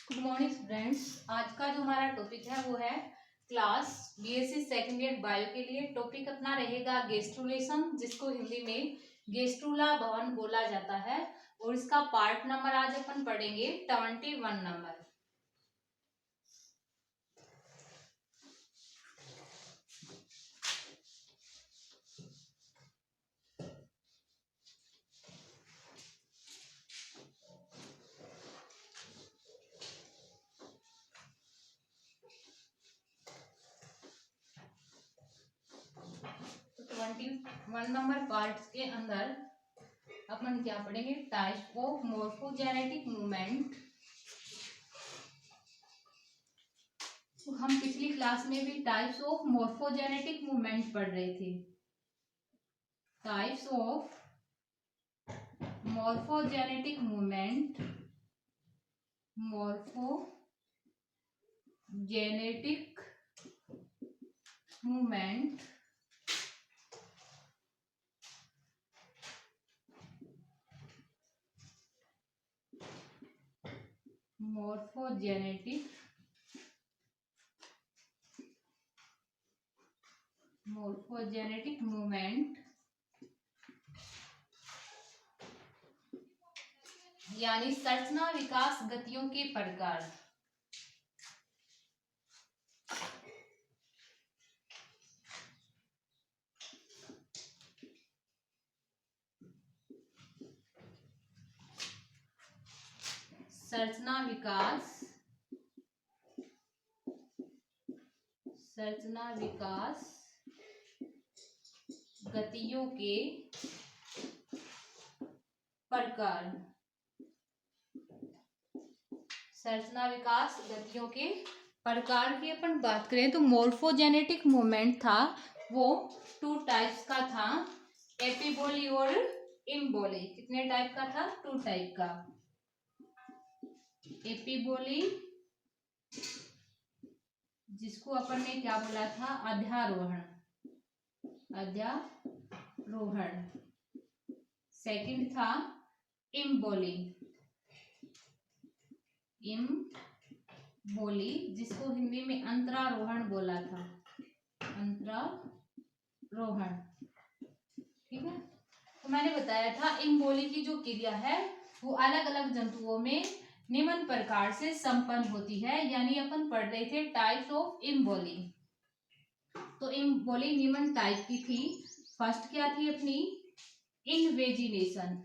Good morning friends. आज का जो हमारा टॉपिक है वो है class BSc second year bio के लिए। टॉपिक अपना रहेगा गेस्ट्रुलेशन, जिसको हिंदी में गेस्ट्रुला भवन बोला जाता है। और इसका पार्ट नंबर आज अपन पढ़ेंगे 21 नंबर। तो 21 नंबर पार्ट के अंदर अपन क्या पढ़ेंगे? Types of morphogenetic movement. तो हम पिछली क्लास में भी टाइप्स ऑफ मॉर्फोजेनेटिक मूवमेंट पढ़ रहे थे। Types of morphogenetic movement, morphogenetic movement morphogenetic movement यानी संरचना विकास गतियों के प्रकार। संरचना विकास गतियों के प्रकार। संरचना विकास गतियों के प्रकार की अपन बात करें तो मॉर्फोजेनेटिक मूवमेंट था वो 2 टाइप्स का था, एपिबोली और इम्बोली। कितने टाइप का था? 2 टाइप का। एपिबोली जिसको अपन ने क्या बोला था? अध्यारोहण। सेकंड था इम्बोली जिसको हिंदी में अंतरारोहण बोला था। अंतरारोहण, ठीक है। तो मैंने बताया था इम्बोली की जो क्रिया है वो अलग अलग जंतुओं में निम्न प्रकार से संपन्न होती है। यानी अपन पढ़ रहे थे टाइप्स ऑफ इम्बोली। तो इम्बोली निम्न टाइप की थी। फर्स्ट क्या थी अपनी? इनवेजिनेशन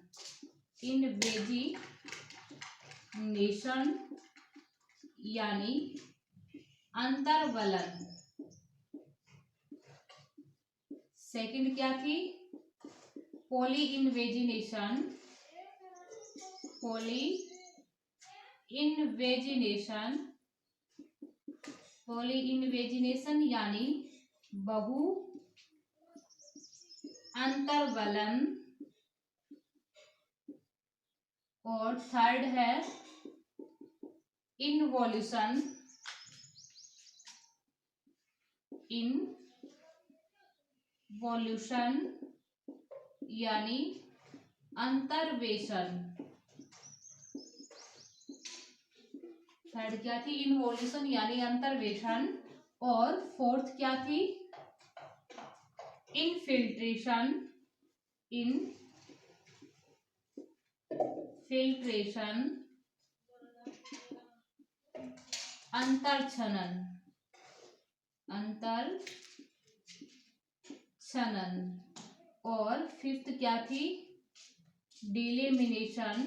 यानी अंतर्वलन। सेकंड क्या थी? पॉली इन्वेजिनेशन यानी बहु अंतर्वलन। और थर्ड है इन्वोल्यूशन यानी अंतर्वेशन। थर्ड क्या थी? इन्वोल्यूशन यानी अंतर्वेशन। और फोर्थ क्या थी? इनफिल्ट्रेशन अंतरक्षणन। और फिफ्थ क्या थी? डिलेमिनेशन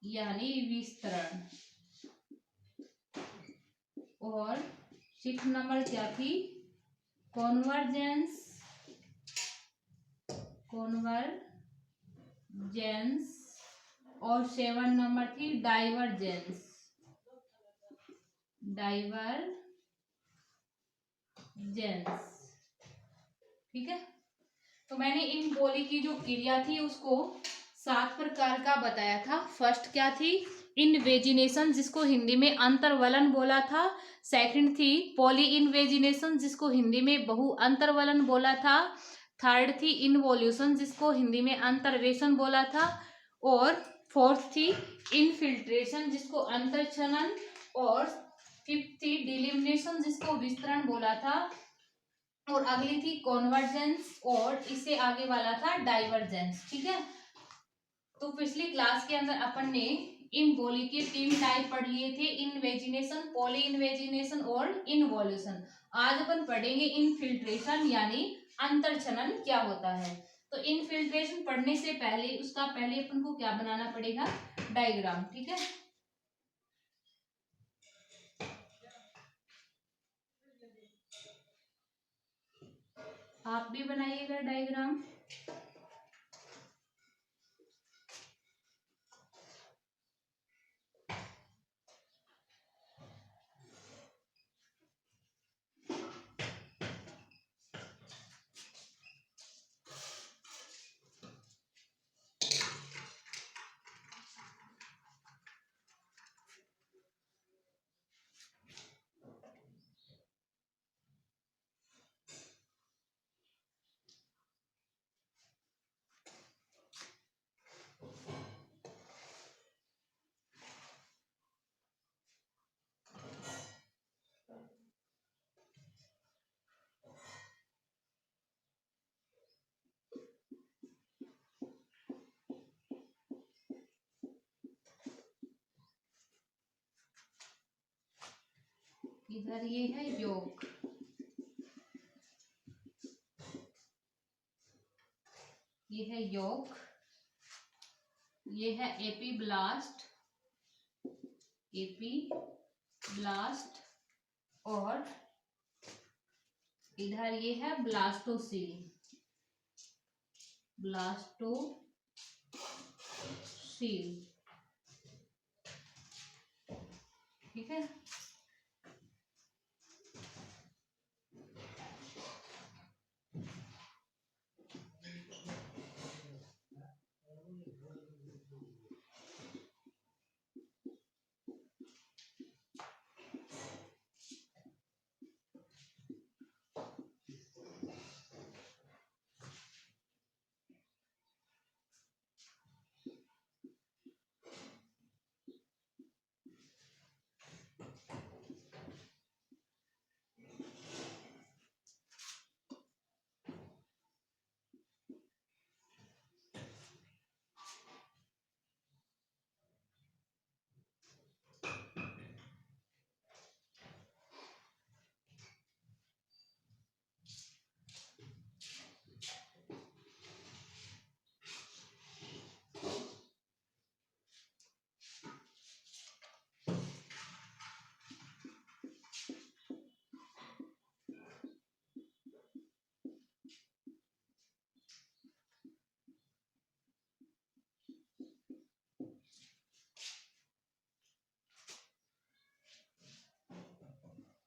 यानी विस्तरण। और 6 नंबर क्या थी? कॉन्वर्जेंस और 7 नंबर थी डाइवर्जेंस। ठीक है। तो मैंने इम्बोली की जो क्रिया थी उसको 7 प्रकार का बताया था। फर्स्ट क्या थी? इनवेजिनेशन जिसको हिंदी में अंतर्वलन बोला था। सेकंड थी पॉली इन्वेजिनेशन जिसको हिंदी में बहु अंतर्वलन बोला था। थर्ड थी इनवॉल्यूशन, जिसको हिंदी में अंतर्वेशन बोला था, और फोर्थ थी इनफिल्ट्रेशन, जिसको अंतर्छनन, और फिफ्थ थी डिलिमिनेशन, जिसको विस्तरण बोला था, और अगली थी कॉन्वर्जेंस, और इससे आगे वाला था डाइवर्जेंस। ठीक है, तो पिछली क्लास के अंदर अपन ने इम्बोली के 3 टाइप पढ़ लिए थे, इनवेजिनेशन, पॉली इनवेजिनेशन और इनवॉल्यूशन। आज अपन पढ़ेंगे इनफिल्ट्रेशन यानी अंतर्छनन क्या होता है। तो इनफिल्ट्रेशन पढ़ने से पहले उसका पहले अपन को क्या बनाना पड़ेगा, डायग्राम। ठीक है, आप भी बनाइएगा डायग्राम। इधर ये है योग, ये है योग, ये है एपीब्लास्ट, एपीब्लास्ट, और इधर ये है ब्लास्टोसील, ब्लास्टोसील। ठीक है,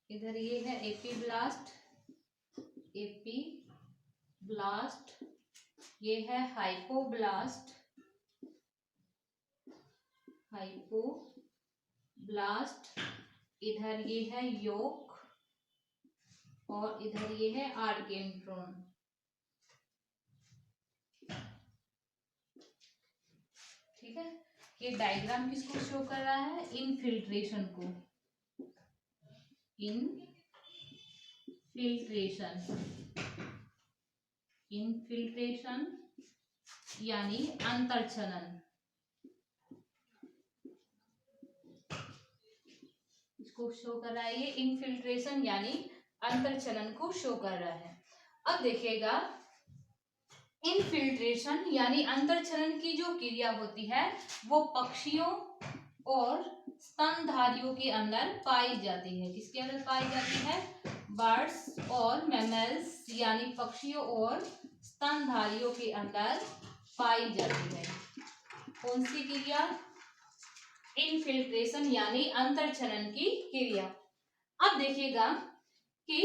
इधर ये है एपीब्लास्ट, एपीब्लास्ट, ये है हाइपोब्लास्ट, हाइपोब्लास्ट, इधर ये है योक, और इधर ये है आर्केंट्रॉन। ठीक है, ये डायग्राम किसको शो कर रहा है, इनफिल्ट्रेशन को, इनफिल्ट्रेशन यानी अंतर्छनन, इसको शो कर रहा है, ये इनफिल्ट्रेशन यानी अंतर्छनन को शो कर रहा है। अब देखिएगा, इनफिल्ट्रेशन यानी अंतर्छनन की जो क्रिया होती है वो पक्षियों और स्तनधारियों के अंदर पाई जाती है। किसके अंदर पाई जाती है, बर्ड्स और मैमल्स यानी पक्षियों और स्तनधारियों के अंदर पाई जाती है। कौन सी क्रिया, इनफिल्ट्रेशन यानी अंतर्छनन की क्रिया। अब देखिएगा कि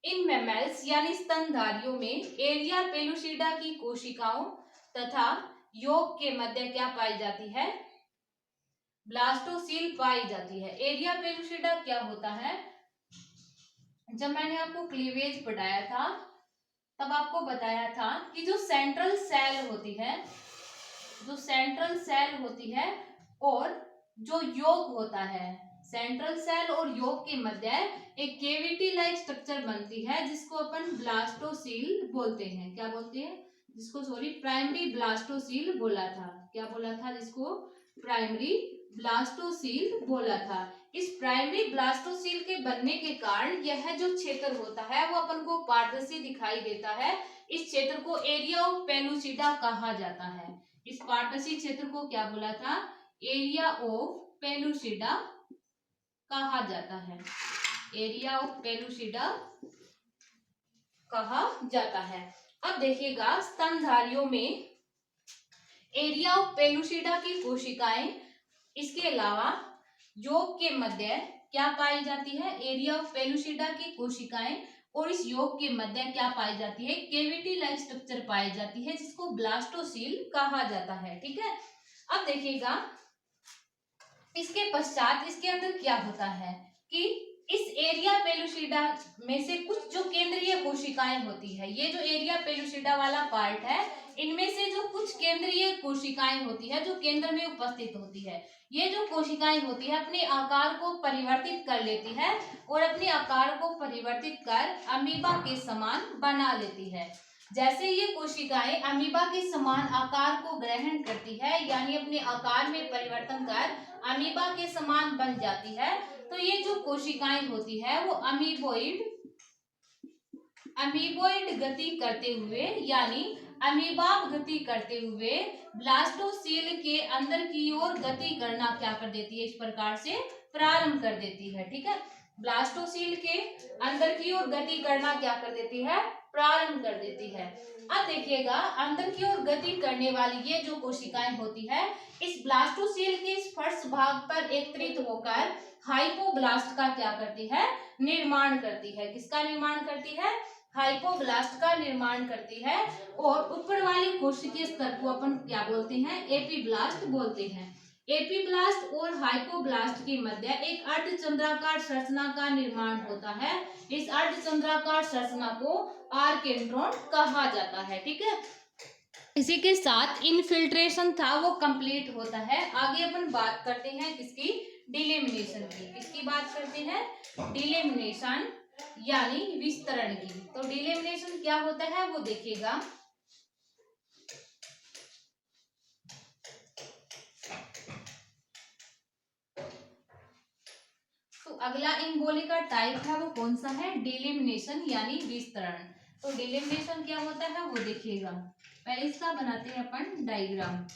इन मैमल्स यानी स्तनधारियों में एरिया पेलुसिडा की कोशिकाओं तथा यौगिक के मध्य क्या पाई जाती है, ब्लास्टोसील पाई जाती है। एरिया पेलुसिडा क्या होता है, जब मैंने आपको क्लीवेज पढ़ाया था तब आपको बताया था कि जो सेंट्रल सेल होती है, जो सेंट्रल सेल होती है और जो योग होता है, सेंट्रल सेल और योग के मध्य एक केविटी लाइक स्ट्रक्चर बनती है जिसको अपन ब्लास्टोसील बोलते हैं। क्या बोलते हैं? जिसको सॉरी प्राइमरी ब्लास्टोसील बोला था। क्या बोला था? जिसको प्राइमरी ब्लास्टोसील बोला था। इस प्राइमरी ब्लास्टोसील के बनने के कारण यह जो क्षेत्र होता है वो अपन को पारदर्शी दिखाई देता है। इस क्षेत्र को एरिया ऑफ पेलुसिडा कहा जाता है। इस पारदर्शी क्षेत्र को क्या बोला था? एरिया ऑफ पेलुसिडा कहा जाता है। एरिया ऑफ पेलुसिडा कहा जाता है। अब देखिएगा स्तनधारियों में एरिया ऑफ पेलुसिडा की कोशिकाएं इसके अलावा योग के मध्य क्या पाई जाती है? एरिया ऑफ पेलुसिडा की कोशिकाएं और इस योग के मध्य क्या पाई जाती है? केविटी लाइक स्ट्रक्चर पाई जाती है जिसको ब्लास्टोसील कहा जाता है। ठीक है, अब देखिएगा इसके पश्चात इसके अंदर क्या होता है कि इस एरिया पेलुसिडा में से कुछ जो केंद्रीय कोशिकाएं होती है, ये जो एरिया पेलुसिडा वाला पार्ट है, इनमें से जो कुछ केंद्रीय कोशिकाएं होती है जो केंद्र में उपस्थित होती है, ये जो कोशिकाएं होती है अपने आकार को परिवर्तित कर लेती है और अपने आकार को परिवर्तित कर अमीबा के समान बना लेती है। जैसे ये कोशिकाएं अमीबा के समान आकार को ग्रहण करती है, यानी अपने आकार में परिवर्तन कर अमीबा के समान बन जाती है, तो ये जो कोशिकाएं होती है वो अमीबोइड गति करते हुए यानी अमीबाब गति करते हुए ब्लास्टोसील के अंदर की ओर गति करना क्या कर देती है? इस प्रकार से प्रारंभ कर देती है। ठीक है, ब्लास्टोसील के अंदर की ओर गति करना क्या कर देती है? प्रारंभ कर देती है। अब देखिएगा अंदर की ओर गति करने वाली ये जो कोशिकाएं होती है इस ब्लास्टोसील के इस फर्श भाग पर एकत्रित होकर हाइपोब्लास्ट का क्या करती है? निर्माण करती है। किसका निर्माण करती है? हाइपोब्लास्ट का निर्माण करती है। और ऊपर वाले कोशिकीय स्तर को अपन क्या बोलते हैं? एपीब्लास्ट बोलते हैं। एपीब्लास्ट और हाइपोब्लास्ट के मध्य एक अर्धचंद्राकार संरचना का निर्माण होता है। इस अर्धचंद्राकार संरचना को आर्केंड्रॉन कहा जाता है। ठीक है, इसी के साथ इनफिल्ट्रेशन था वो कंप्लीट होता है। आगे अपन बात करते हैं किसकी? डिलेमिनेशन की। किसकी बात करते हैं? डिलेमिनेशन यानी विस्तरण की। तो डिलेमिनेशन क्या होता है वो देखिएगा। तो अगला इंगोली का टाइप है वो कौन सा है? डिलेमिनेशन यानी विस्तरण। तो डिलेमिनेशन क्या होता है वो देखिएगा। पहले इसका बनाते हैं अपन डायग्राम।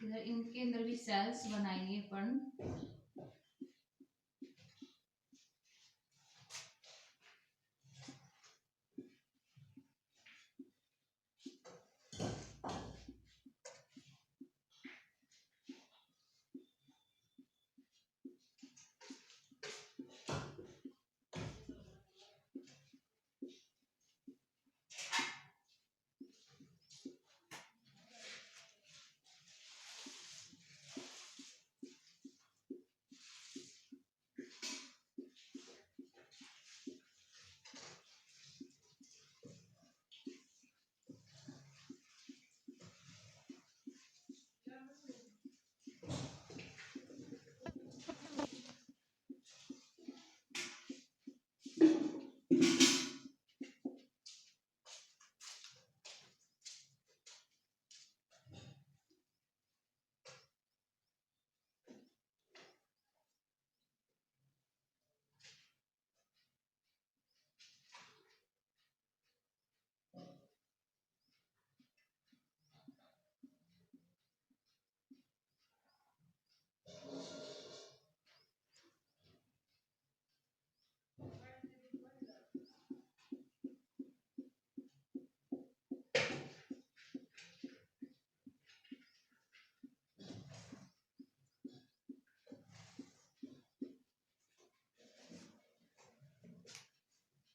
इधर इनके अंदर भी सेल्स बनाएंगे अपन।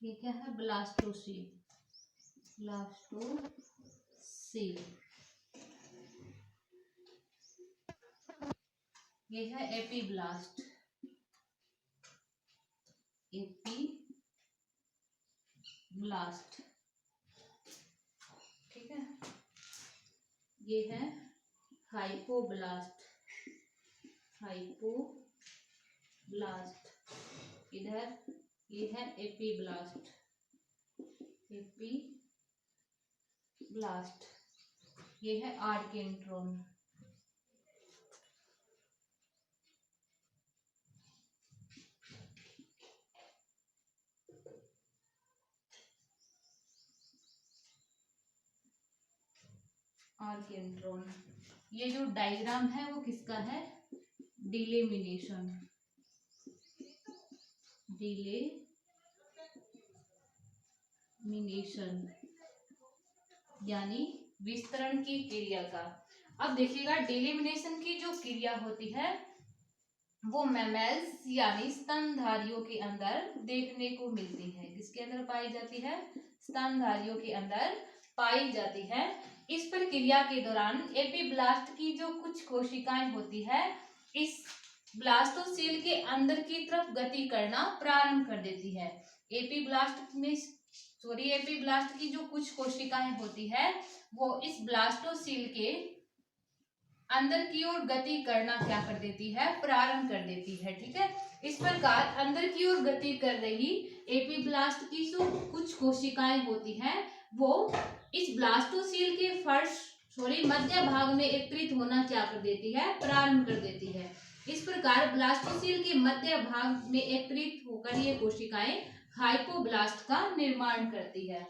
ये क्या है? ब्लास्टोसील। ब्लास्टोसील। ये है एपीब्लास्ट। एपीब्लास्ट, ठीक है। ये है हाइपोब्लास्ट। हाइपोब्लास्ट। इधर ये है एपीब्लास्ट। एपीब्लास्ट। ये है आर्केंट्रोन। आर्केंट्रोन। ये जो डायग्राम है वो किसका है? डिलेमिनेशन। डिलेमिनेशन यानी विस्तरण की क्रिया का। अब देखिएगा, डिलेमिनेशन की जो क्रिया होती है वो मैमल्स यानी स्तनधारियों के अंदर देखने को मिलती है। किसके अंदर पाई जाती है? स्तनधारियों के अंदर पाई जाती है। इस प्रक्रिया के दौरान एपीब्लास्ट की जो कुछ कोशिकाएं होती है इस ब्लास्टोसील के अंदर की तरफ गति करना प्रारंभ कर देती है। एपीब्लास्ट की जो कुछ कोशिकाएं होती है वो इस ब्लास्टोसील के अंदर की ओर गति करना क्या कर देती है? प्रारंभ कर देती है, ठीक है। इस प्रकार अंदर की ओर गति कर रही एपीब्लास्ट की जो कुछ कोशिकाएं होती हैं वो इस ब्लास्टोसील के मध्य भाग में एकत्रित होना क्या कर देती है? प्रारंभ कर देती है। इस प्रकार ब्लास्टोसील के मध्य भाग में एकत्रित होकर ये कोशिकाएं हाइपोब्लास्ट का निर्माण करती है।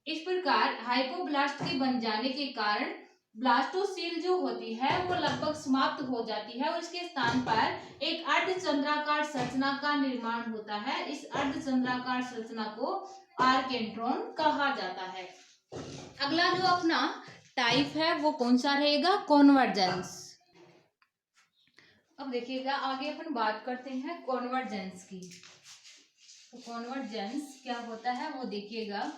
इस प्रकार हाइपोब्लास्ट के बन जाने के कारण ब्लास्टोसील जो होती है वो लगभग समाप्त हो जाती है और इसके स्थान पर एक अर्धचंद्राकार संरचना का निर्माण होता है। इस अर्धचंद्राकार संरचना को आर्केंट्रोन कहा जाता है। अगला जो अपना टाइप है वो कौन सा रहेगा? कॉन्वर्जेंस। अब देखिएगा आगे अपन बात करते हैं कॉन्वर्जेंस की। तो कॉन्वर्जेंस क्या होता है वो देखिएगा।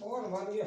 और मान गया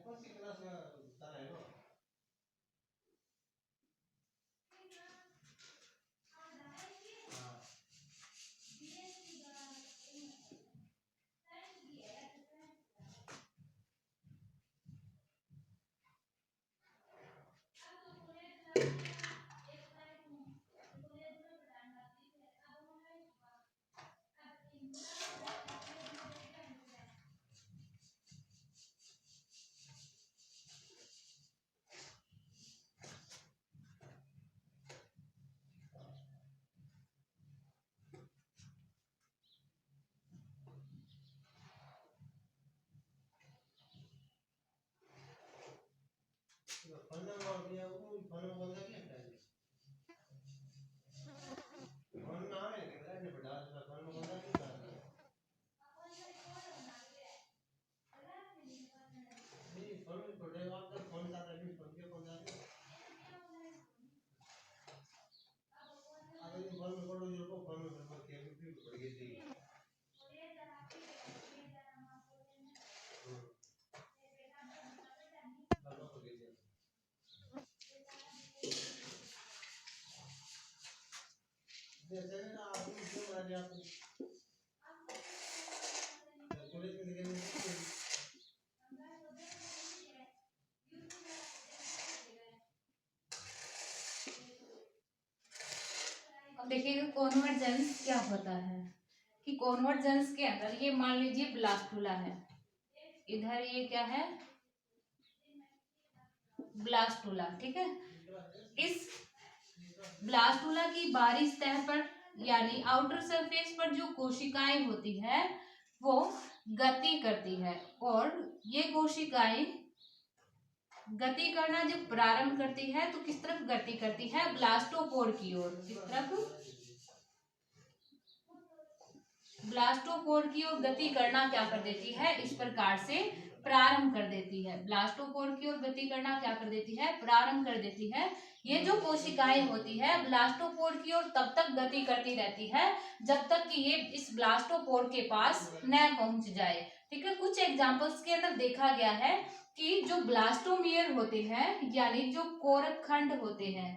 कौन सी क्लास बता रहे हो? फोन नंबर दिया वो फोन नंबर बंदा क्या है? फोन नाम है किधर है बता दो फोन नंबर बंदा क्या है? नहीं फोन छोटे आप तो फोन का नहीं फोन के फोन आ रहे अगर फोन करो जो को फोन नंबर के भी पड़ गई थी हेलो हो गई जैसे ना आप जो बना दिया आप कॉलेज में दिखे अब देखिएगा कॉन्वर्जेंस क्या होता है कि कॉन्वर्जेंस के अंदर ये मान लीजिए ब्लास्टुला है, इधर ये क्या है ब्लास्टुला, ठीक है। इस ब्लास्टुला की बाहरी सतह पर यानी आउटर सरफेस पर जो कोशिकाएं होती है वो गति करती है और ये कोशिकाएं गति करना जब प्रारंभ करती है तो किस तरफ गति करती है, ब्लास्टोपोर की ओर। किस तरफ, ब्लास्टोपोर की ओर गति करना क्या कर देती है, इस प्रकार से प्रारंभ कर देती है। ब्लास्टोपोर की ओर गति करना क्या कर देती है, प्रारंभ कर देती है। ये जो कोशिकाएं होती है ब्लास्टोपोर की ओर तब तक गति करती रहती है जब तक कि ये इस ब्लास्टोपोर के पास न पहुंच जाए, ठीक है। कुछ एग्जांपल्स के अंदर देखा गया है कि जो ब्लास्टोमियर होते हैं यानी जो कोरक खंड होते हैं,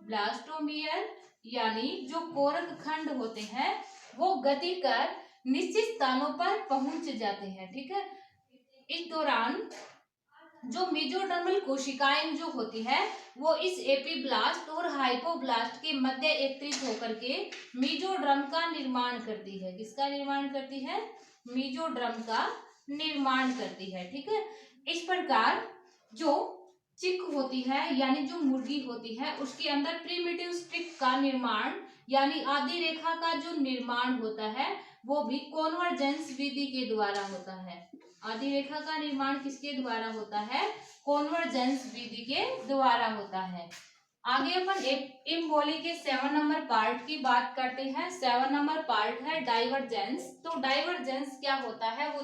ब्लास्टोमियर यानी जो कोरक खंड होते हैं वो गति कर निश्चित स्थानों पर पहुंच जाते हैं, ठीक है। इस दौरान जो मेजोडर्मल कोशिकाएं जो होती है वो इस एपीब्लास्ट और हाइपोब्लास्ट के मध्य एकत्रित होकर के मेजोड्रम का निर्माण करती है। किसका निर्माण करती है, मेजोड्रम का निर्माण करती है, ठीक है। इस प्रकार जो चिक होती है यानी जो मुर्गी होती है उसके अंदर प्रिमिटिव स्ट्रिक का निर्माण यानी आदि रेखा का जो निर्माण होता है वो भी कॉन्वर्जेंस विधि के द्वारा होता है। आदि रेखा का निर्माण किसके द्वारा होता है? कॉन्वर्जेंस विधि के द्वारा होता है। आगे अपन एक इम्बोली के 7 नंबर पार्ट की बात करते हैं। 7 नंबर पार्ट है डाइवर्जेंस। तो डाइवर्जेंस क्या होता है वो